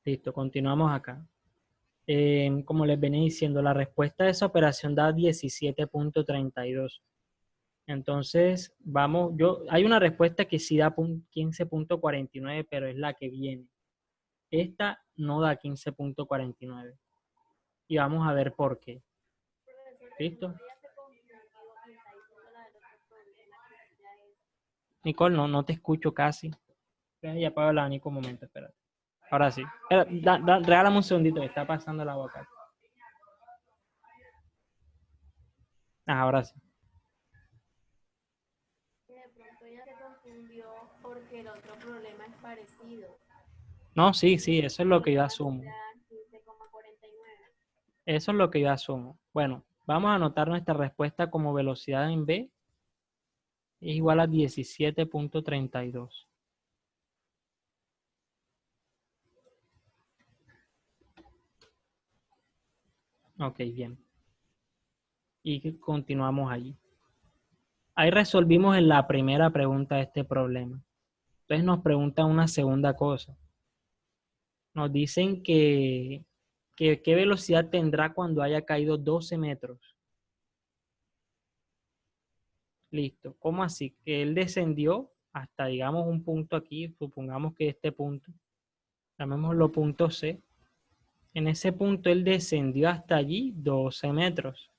Listo, continuamos acá. Como les venía diciendo, la respuesta de esa operación da 17.32. Entonces, vamos, hay una respuesta que sí da 15.49, pero es la que viene. Esta no da 15.49. Y vamos a ver por qué. ¿Listo? Nicole, no te escucho casi. Ya apago el abanico un momento, espérate. Ahora sí. Regálame un segundito, que está pasando el agua acá. Ahora sí. De pronto ella se confundió porque el otro problema es parecido. No, sí, eso es lo que yo La asumo. 15,49. Eso es lo que yo asumo. Bueno, vamos a anotar nuestra respuesta como velocidad en B es igual a 17.32. Ok, bien. Y continuamos allí. Ahí resolvimos en la primera pregunta de este problema. Entonces nos preguntan una segunda cosa. Nos dicen que qué velocidad tendrá cuando haya caído 12 metros. Listo. ¿Cómo así? Que él descendió hasta, digamos, un punto aquí. Supongamos que este punto, llamémoslo punto C. En ese punto él descendió hasta allí 12 metros.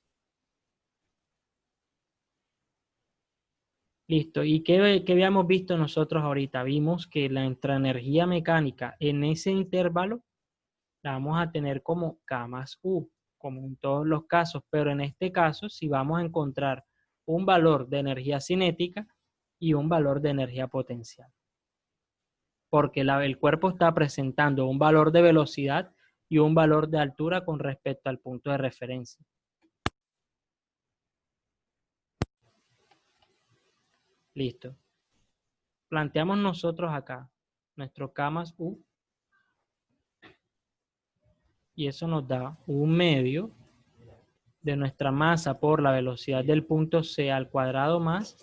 Listo. ¿Y qué habíamos visto nosotros ahorita? Vimos que nuestra energía mecánica en ese intervalo la vamos a tener como K más U, como en todos los casos, pero en este caso sí vamos a encontrar un valor de energía cinética y un valor de energía potencial. Porque el cuerpo está presentando un valor de velocidad y un valor de altura con respecto al punto de referencia. Listo. Planteamos nosotros acá nuestro K más U y eso nos da un medio de nuestra masa por la velocidad del punto C al cuadrado más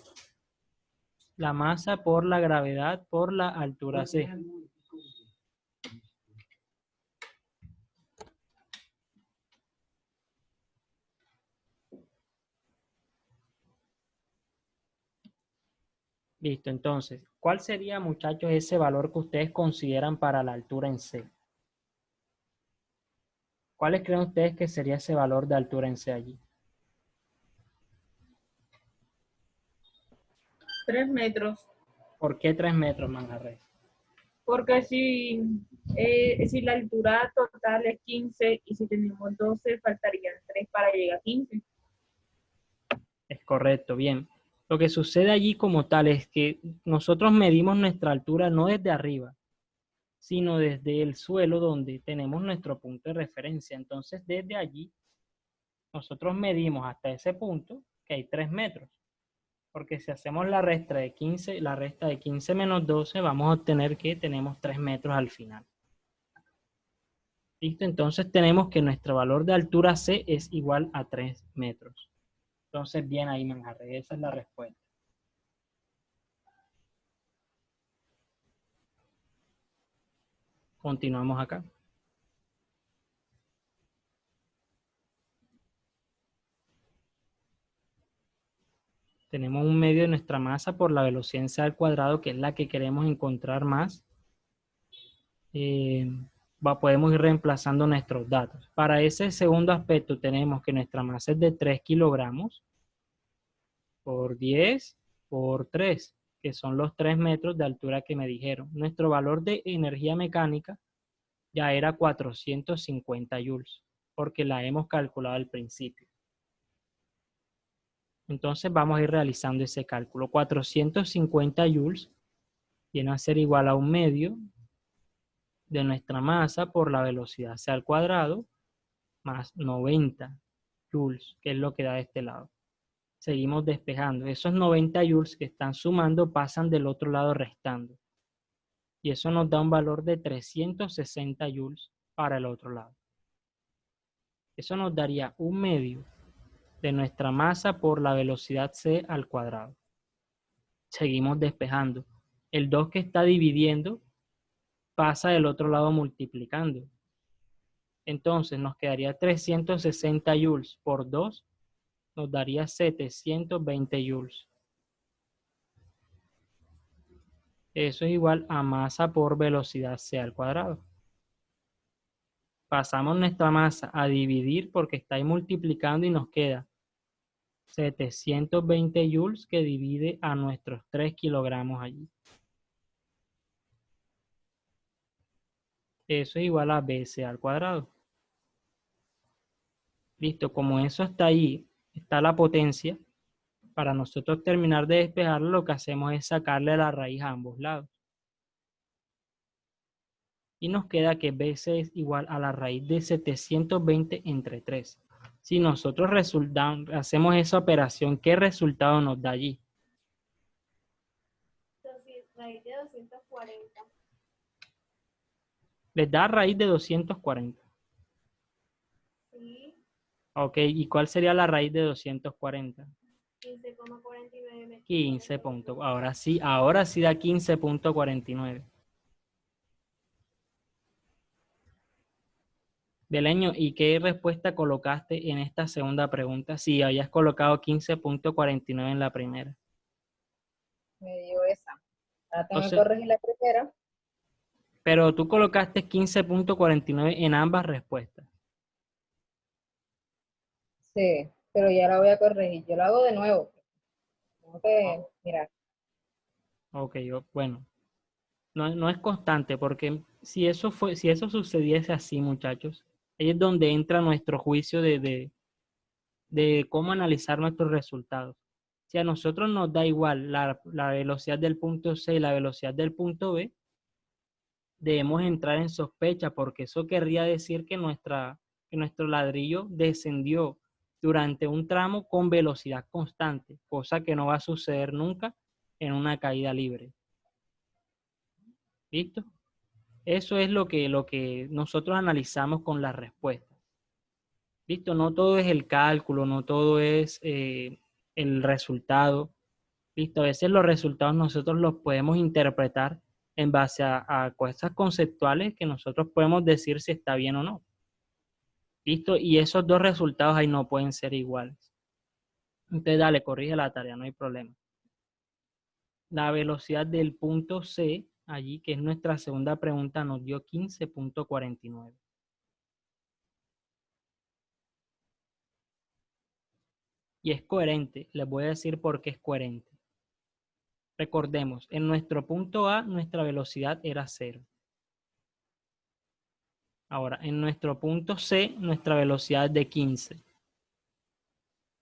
la masa por la gravedad por la altura C. Listo, entonces, ¿cuál sería, muchachos, ese valor que ustedes consideran para la altura en C? ¿Cuáles creen ustedes que sería ese valor de altura en C allí? 3 metros. ¿Por qué 3 metros, Manjarres? Porque si la altura total es 15 y si tenemos 12, faltarían 3 para llegar a 15. Es correcto, bien. Lo que sucede allí como tal es que nosotros medimos nuestra altura no desde arriba, sino desde el suelo donde tenemos nuestro punto de referencia. Entonces, desde allí, nosotros medimos hasta ese punto, que hay 3 metros. Porque si hacemos la resta de 15 menos 12, vamos a obtener que tenemos 3 metros al final. ¿Listo? Entonces tenemos que nuestro valor de altura C es igual a 3 metros. Entonces, bien ahí, Manjarre, esa es la respuesta. Continuamos acá. Tenemos un medio de nuestra masa por la velocidad en C al cuadrado, que es la que queremos encontrar más. Podemos ir reemplazando nuestros datos. Para ese segundo aspecto tenemos que nuestra masa es de 3 kilogramos por 10 por 3, que son los 3 metros de altura que me dijeron. Nuestro valor de energía mecánica ya era 450 joules, porque la hemos calculado al principio. Entonces vamos a ir realizando ese cálculo. 450 joules viene a ser igual a un medio de nuestra masa por la velocidad c al cuadrado más 90 joules, que es lo que da de este lado. Seguimos despejando. Esos 90 joules que están sumando pasan del otro lado restando. Y eso nos da un valor de 360 joules para el otro lado. Eso nos daría un medio de nuestra masa por la velocidad c al cuadrado. Seguimos despejando. El 2 que está dividiendo pasa del otro lado multiplicando. Entonces nos quedaría 360 joules por 2, nos daría 720 joules. Eso es igual a masa por velocidad c al cuadrado. Pasamos nuestra masa a dividir porque está ahí multiplicando y nos queda 720 joules que divide a nuestros 3 kilogramos allí. Eso es igual a BC al cuadrado. Listo, como eso está ahí, está la potencia, para nosotros terminar de despejarlo, lo que hacemos es sacarle la raíz a ambos lados. Y nos queda que BC es igual a la raíz de 720 entre 3. Si nosotros hacemos esa operación, ¿qué resultado nos da allí? Raíz de 240. Les da raíz de 240. Sí, Ok, ¿y cuál sería la raíz de 240? 15,49. 15 puntos. Ahora sí da 15.49. Beleño, ¿y qué respuesta colocaste en esta segunda pregunta? Si habías colocado 15.49 en la primera. Me dio esa. Ahora O tengo que sea, corregir la primera. pero tú colocaste 15.49 en ambas respuestas. Sí, pero ya la voy a corregir. Yo lo hago de nuevo. Tengo que mirar. Ok, bueno. No es constante, porque si eso sucediese así, muchachos, ahí es donde entra nuestro juicio de cómo analizar nuestros resultados. Si a nosotros nos da igual la velocidad del punto C y la velocidad del punto B, debemos entrar en sospecha, porque eso querría decir que nuestro ladrillo descendió durante un tramo con velocidad constante, cosa que no va a suceder nunca en una caída libre. ¿Listo? Eso es lo que nosotros analizamos con las respuestas. ¿Listo? No todo es el cálculo, no todo es el resultado. ¿Listo? A veces los resultados nosotros los podemos interpretar en base a cosas conceptuales que nosotros podemos decir si está bien o no. ¿Listo? Y esos dos resultados ahí no pueden ser iguales. Entonces, dale, corrige la tarea, no hay problema. La velocidad del punto C, allí, que es nuestra segunda pregunta, nos dio 15.49. Y es coherente. Les voy a decir por qué es coherente. Recordemos, en nuestro punto A, nuestra velocidad era 0. Ahora, en nuestro punto C, nuestra velocidad es de 15.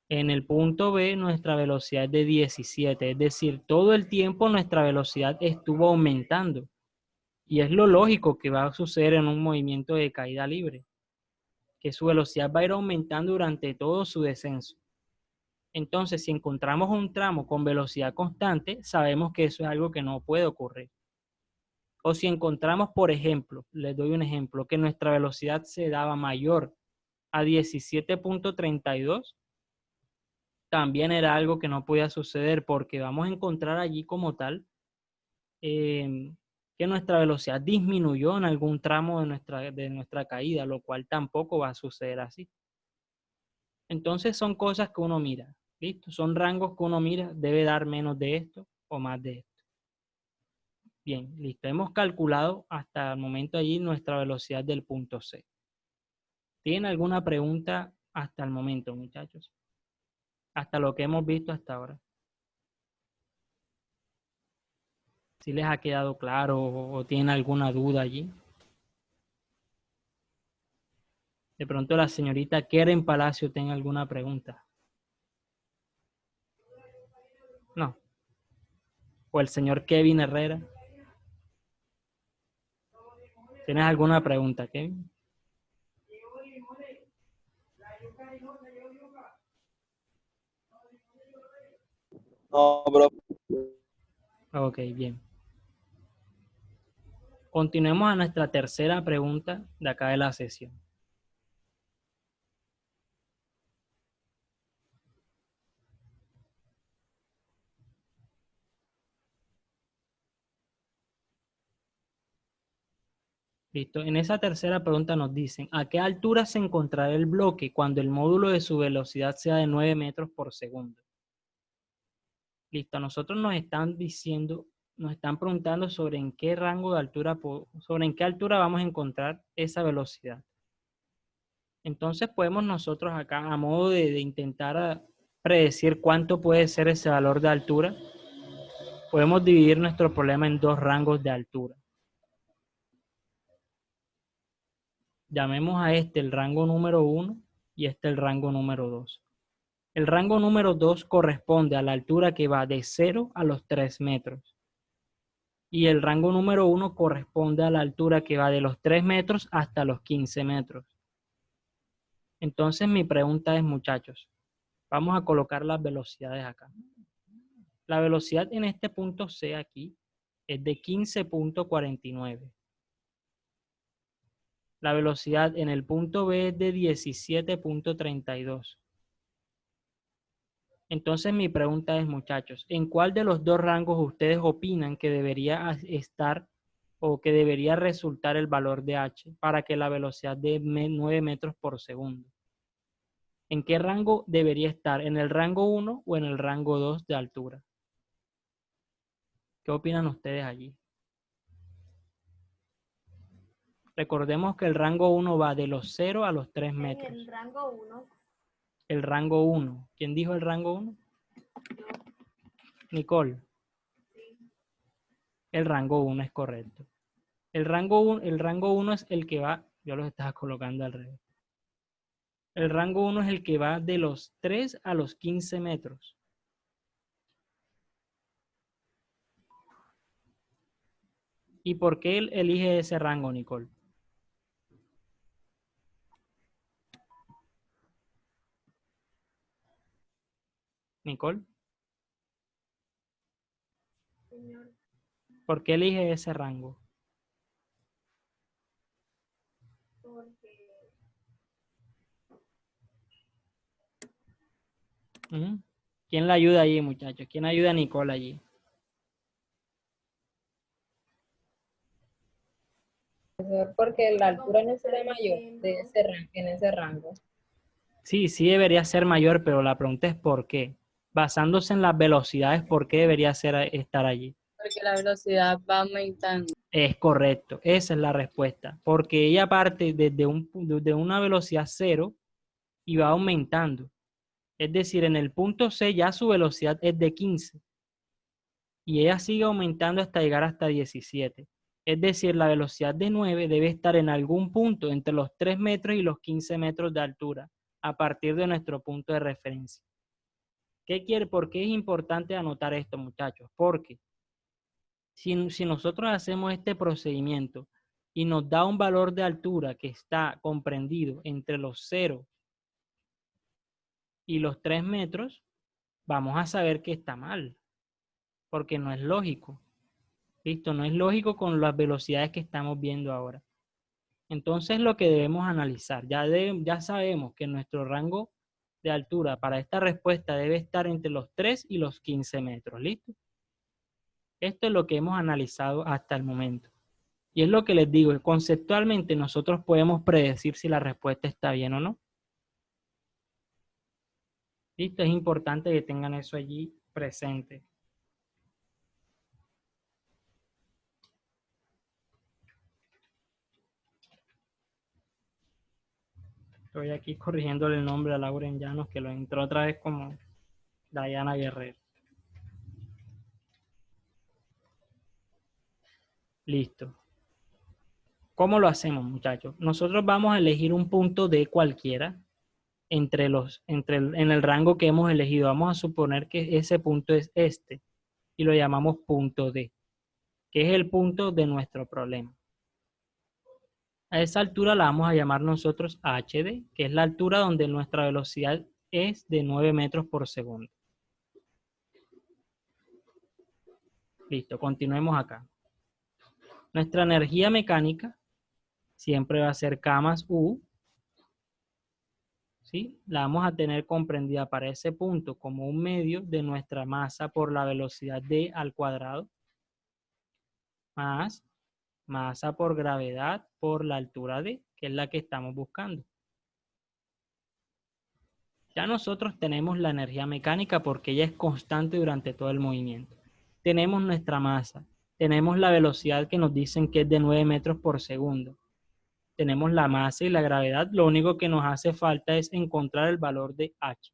En el punto B, nuestra velocidad es de 17. Es decir, todo el tiempo nuestra velocidad estuvo aumentando. Y es lo lógico que va a suceder en un movimiento de caída libre, que su velocidad va a ir aumentando durante todo su descenso. Entonces, si encontramos un tramo con velocidad constante, sabemos que eso es algo que no puede ocurrir. O si encontramos, por ejemplo, les doy un ejemplo, que nuestra velocidad se daba mayor a 17.32, también era algo que no podía suceder, porque vamos a encontrar allí como tal que nuestra velocidad disminuyó en algún tramo de nuestra caída, lo cual tampoco va a suceder así. Entonces son cosas que uno mira, ¿listo? Son rangos que uno mira, debe dar menos de esto o más de esto. Bien, listo. Hemos calculado hasta el momento allí nuestra velocidad del punto C. ¿Tienen alguna pregunta hasta el momento, muchachos? Hasta lo que hemos visto hasta ahora. ¿Si les ha quedado claro o tienen alguna duda allí? De pronto la señorita Keren Palacio tenga alguna pregunta. No. O el señor Kevin Herrera. ¿Tienes alguna pregunta, Kevin? No, bro. Ok, bien. Continuemos a nuestra tercera pregunta de acá de la sesión. Listo. En esa tercera pregunta nos dicen, ¿a qué altura se encontrará el bloque cuando el módulo de su velocidad sea de 9 metros por segundo? Listo. A nosotros nos están diciendo, nos están preguntando sobre en qué rango de altura, sobre en qué altura vamos a encontrar esa velocidad. Entonces podemos nosotros acá, a modo de intentar predecir cuánto puede ser ese valor de altura, podemos dividir nuestro problema en dos rangos de altura. Llamemos a este el rango número 1 y este el rango número 2. El rango número 2 corresponde a la altura que va de 0 a los 3 metros. Y el rango número 1 corresponde a la altura que va de los 3 metros hasta los 15 metros. Entonces mi pregunta es, muchachos, vamos a colocar las velocidades acá. La velocidad en este punto C aquí es de 15.49. La velocidad en el punto B es de 17.32. Entonces mi pregunta es, muchachos, ¿en cuál de los dos rangos ustedes opinan que debería estar o que debería resultar el valor de h para que la velocidad de 9 metros por segundo? ¿En qué rango debería estar? ¿En el rango 1 o en el rango 2 de altura? ¿Qué opinan ustedes allí? Recordemos que el rango 1 va de los 0 a los 3 En metros. el rango 1, El rango 1. ¿Quién dijo el rango 1? yo, Nicole. sí. El rango 1 es correcto. El rango 1 es el que va, yo los estaba colocando al revés. El rango 1 es el que va de los 3 a los 15 metros. ¿Y por qué él elige ese rango, Nicole? Nicole, Señor, ¿por qué elige ese rango? porque ¿Mm? ¿Quién la ayuda allí, muchachos? ¿Quién ayuda a Nicole allí? Porque la altura como no está será mayor diciendo, de ese en ese rango. Sí, sí debería ser mayor, pero la pregunta es ¿por qué? Basándose en las velocidades, ¿por qué debería estar allí? Porque la velocidad va aumentando. Es correcto, esa es la respuesta. Porque ella parte desde una velocidad 0 y va aumentando. Es decir, en el punto C ya su velocidad es de 15 y ella sigue aumentando hasta llegar hasta 17. Es decir, la velocidad de 9 debe estar en algún punto entre los 3 metros y los 15 metros de altura a partir de nuestro punto de referencia. ¿Por qué es importante anotar esto, muchachos? Porque si nosotros hacemos este procedimiento y nos da un valor de altura que está comprendido entre los 0 y los 3 metros, vamos a saber que está mal, porque no es lógico. ¿Listo? No es lógico con las velocidades que estamos viendo ahora. Entonces lo que debemos analizar, ya sabemos que nuestro rango de altura para esta respuesta debe estar entre los 3 y los 15 metros. ¿Listo? Esto es lo que hemos analizado hasta el momento. Y es lo que les digo, conceptualmente nosotros podemos predecir si la respuesta está bien o no. ¿Listo? Es importante que tengan eso allí presente. Estoy aquí corrigiéndole el nombre a Lauren Llanos, que lo entró otra vez como Dayana Guerrero. Listo. ¿Cómo lo hacemos, muchachos? Nosotros vamos a elegir un punto D cualquiera en el rango que hemos elegido. Vamos a suponer que ese punto es este y lo llamamos punto D, que es el punto de nuestro problema. A esa altura la vamos a llamar nosotros HD, que es la altura donde nuestra velocidad es de 9 metros por segundo. Listo, continuemos acá. Nuestra energía mecánica siempre va a ser K más U, ¿sí? La vamos a tener comprendida para ese punto como un medio de nuestra masa por la velocidad D al cuadrado, más Masa por gravedad por la altura D, que es la que estamos buscando. Ya nosotros tenemos la energía mecánica porque ella es constante durante todo el movimiento. Tenemos nuestra masa, tenemos la velocidad que nos dicen que es de 9 metros por segundo. Tenemos la masa y la gravedad, lo único que nos hace falta es encontrar el valor de H.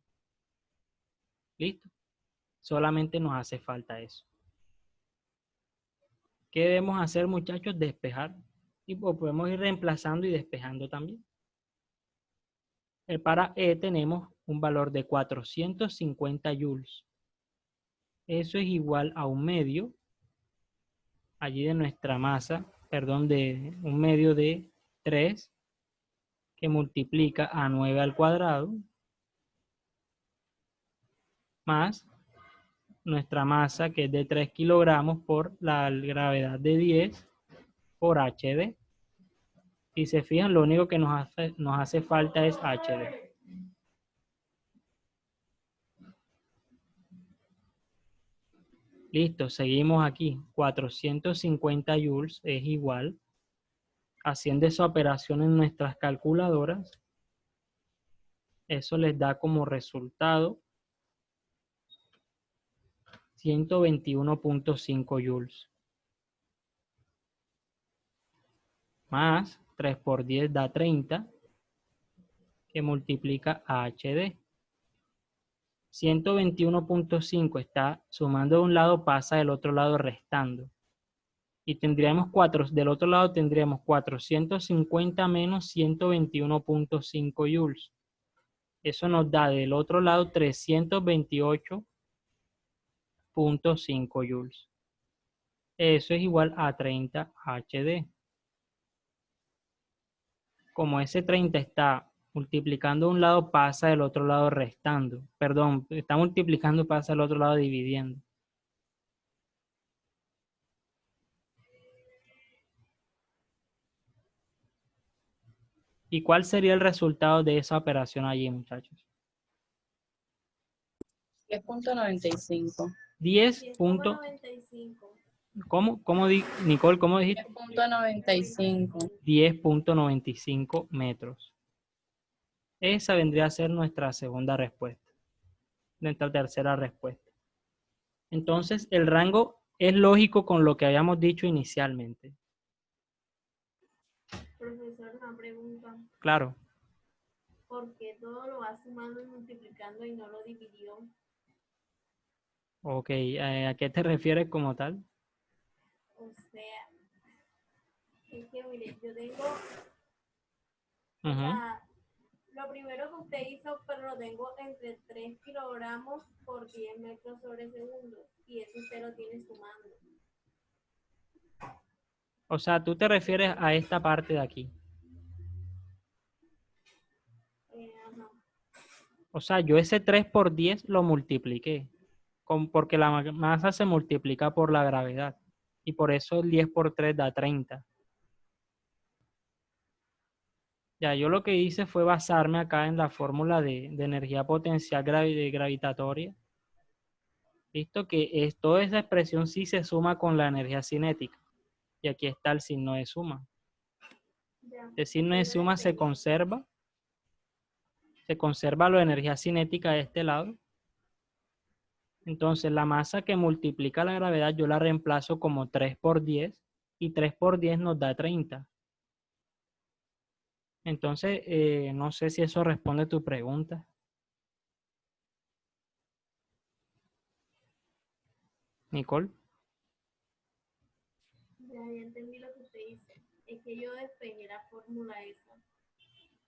¿Listo? Solamente nos hace falta eso. ¿Qué debemos hacer, muchachos? Despejar. Y pues podemos ir reemplazando y despejando también. Para E tenemos un valor de 450 joules. Eso es igual a un medio, allí de nuestra masa, perdón, de un medio de 3, que multiplica a 9 al cuadrado, más nuestra masa, que es de 3 kilogramos, por la gravedad de 10 por HD. Si se fijan, lo único que nos hace falta es HD. Listo, seguimos aquí. 450 joules es igual, haciendo esa operación en nuestras calculadoras, eso les da como resultado 121.5 joules. Más 3 por 10 da 30, que multiplica a HD. 121.5 está sumando de un lado, pasa del otro lado restando. Y tendríamos del otro lado tendríamos 450 menos 121.5 joules. Eso nos da del otro lado 328.5 joules. Eso es igual a 30 HD. Como ese 30 está multiplicando de un lado, pasa del otro lado restando. Perdón, está multiplicando, pasa del otro lado dividiendo. ¿Y cuál sería el resultado de esa operación allí, muchachos? 10.95. 10. 10.95. ¿Cómo? Nicole, ¿cómo dijiste? 10.95. 10.95 metros. Esa vendría a ser nuestra segunda respuesta. Nuestra tercera respuesta. Entonces, el rango es lógico con lo que habíamos dicho inicialmente. Profesor, una pregunta. Claro. ¿Por qué todo lo va sumando y multiplicando y no lo dividió? Ok, ¿a qué te refieres como tal? O sea, es que mire, yo tengo lo primero que usted hizo, pero lo tengo entre 3 kilogramos por 10 metros sobre segundo. Y eso usted lo tiene sumando. O sea, tú te refieres a esta parte de aquí. Ajá. O sea, yo ese 3 por 10 lo multipliqué. Porque la masa se multiplica por la gravedad. Y por eso el 10 por 3 da 30. Ya, yo lo que hice fue basarme acá en la fórmula de energía potencial gravitatoria. Visto que toda esa expresión sí se suma con la energía cinética. Y aquí está el signo de suma. El signo de suma se conserva. Se conserva la energía cinética de este lado. Entonces la masa que multiplica la gravedad yo la reemplazo como 3 por 10. Y 3 por 10 nos da 30. Entonces, no sé si eso responde a tu pregunta. Nicole. Ya entendí lo que usted dice. Es que yo despejé la fórmula esa.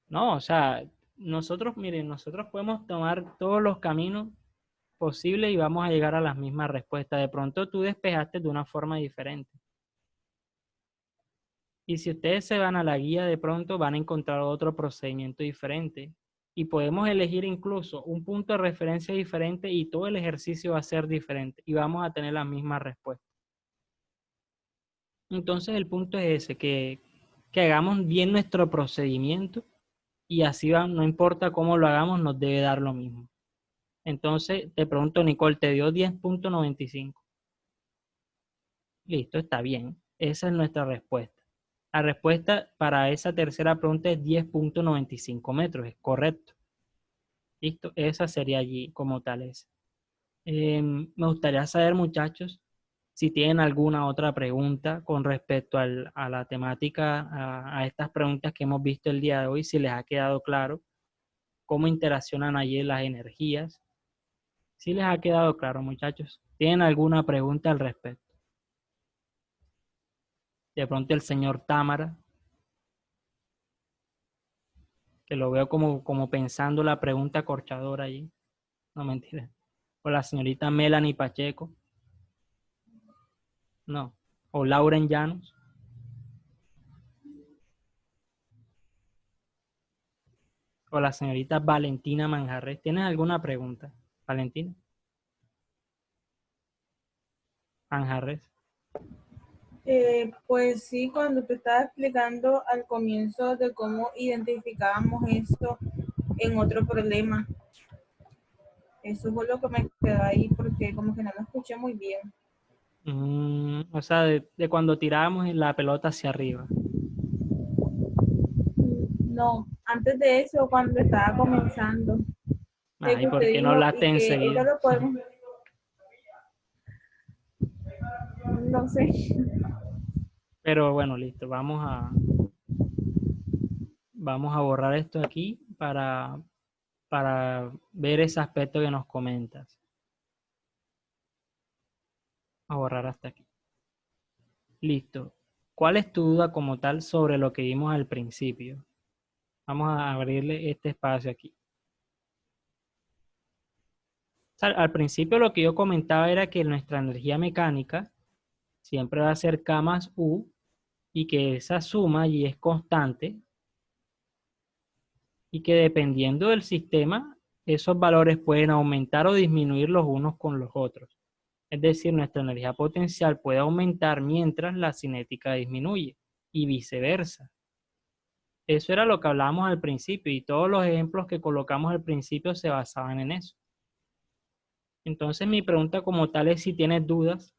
No, o sea, nosotros, miren, nosotros podemos tomar todos los caminos posibles y vamos a llegar a las mismas respuestas. De pronto tú despejaste de una forma diferente. Y si ustedes se van a la guía, de pronto van a encontrar otro procedimiento diferente. Y podemos elegir incluso un punto de referencia diferente y todo el ejercicio va a ser diferente. Y vamos a tener la misma respuesta. Entonces el punto es ese, que hagamos bien nuestro procedimiento y así va, no importa cómo lo hagamos, nos debe dar lo mismo. Entonces te pregunto, Nicole, ¿te dio 10.95? Listo, está bien. Esa es nuestra respuesta. La respuesta para esa tercera pregunta es 10.95 metros, es correcto. Listo, esa sería allí como tal esa. Me gustaría saber, muchachos, si tienen alguna otra pregunta con respecto a la temática, a estas preguntas que hemos visto el día de hoy, si les ha quedado claro cómo interaccionan allí las energías. Si les ha quedado claro, muchachos, ¿tienen alguna pregunta al respecto? De pronto el señor Támara, que lo veo como pensando la pregunta corchadora allí. No, mentira. O la señorita Melanie Pacheco. No. O Lauren Llanos. O la señorita Valentina Manjarres. ¿Tienes alguna pregunta, Valentina? Manjarres. Pues sí, cuando te estaba explicando al comienzo de cómo identificábamos esto en otro problema, eso fue lo que me quedó ahí porque como que no lo escuché muy bien. O sea, de cuando tirábamos la pelota hacia arriba. No, antes de eso, cuando estaba comenzando, de Ay, que ¿por usted qué no dijo hablaste y que enseguida? eso lo podemos, no sé. Pero bueno, listo. Vamos a borrar esto aquí para ver ese aspecto que nos comentas. A borrar hasta aquí. Listo. ¿Cuál es tu duda como tal sobre lo que vimos al principio? Vamos a abrirle este espacio aquí. O sea, al principio lo que yo comentaba era que nuestra energía mecánica siempre va a ser K más U y que esa suma allí es constante y que dependiendo del sistema, esos valores pueden aumentar o disminuir los unos con los otros. Es decir, nuestra energía potencial puede aumentar mientras la cinética disminuye y viceversa. Eso era lo que hablábamos al principio y todos los ejemplos que colocamos al principio se basaban en eso. Entonces mi pregunta como tal es si tienes dudas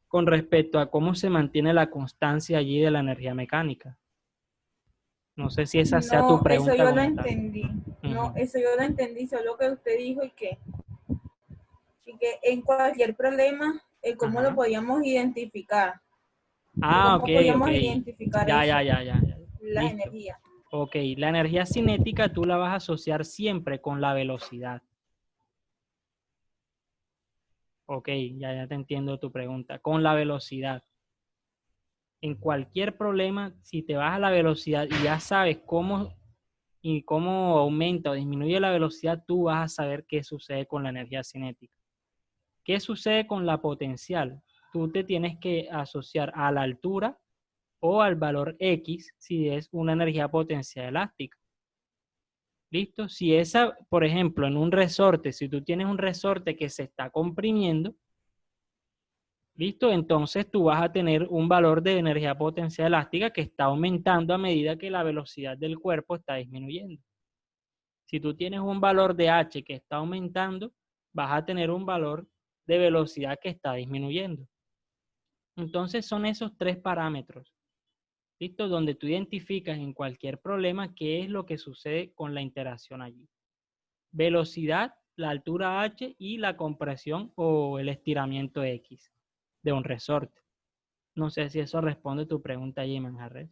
con respecto a cómo se mantiene la constancia allí de la energía mecánica. No sé si esa sea tu No, eso pregunta yo lo como tal. entendí. No, Ujú. eso yo lo entendí, solo que usted dijo y que en cualquier problema, cómo lo Ajá. podíamos identificar, Ah, ok, cómo ok. podíamos identificar Ya, eso, ya, ya, ya, ya. las Listo. energías. Ok, la energía cinética tú la vas a asociar siempre con la velocidad. Ok, ya te entiendo tu pregunta. Con la velocidad. En cualquier problema, si te vas a la velocidad y ya sabes cómo aumenta o disminuye la velocidad, tú vas a saber qué sucede con la energía cinética. ¿Qué sucede con la potencial? Tú te tienes que asociar a la altura o al valor X si es una energía potencial elástica. ¿Listo? Si esa, por ejemplo, en un resorte, si tú tienes un resorte que se está comprimiendo, ¿listo? Entonces tú vas a tener un valor de energía potencial elástica que está aumentando a medida que la velocidad del cuerpo está disminuyendo. Si tú tienes un valor de H que está aumentando, vas a tener un valor de velocidad que está disminuyendo. Entonces son esos tres parámetros, ¿listo? Donde tú identificas en cualquier problema qué es lo que sucede con la interacción allí. Velocidad, la altura H y la compresión o el estiramiento X de un resorte. No sé si eso responde a tu pregunta allí, Manjarres.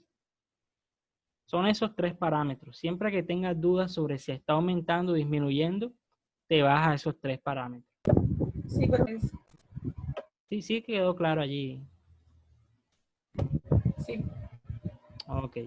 Son esos tres parámetros. Siempre que tengas dudas sobre si está aumentando o disminuyendo, te vas a esos tres parámetros. Sí, pero Sí, quedó claro allí. sí. Ok.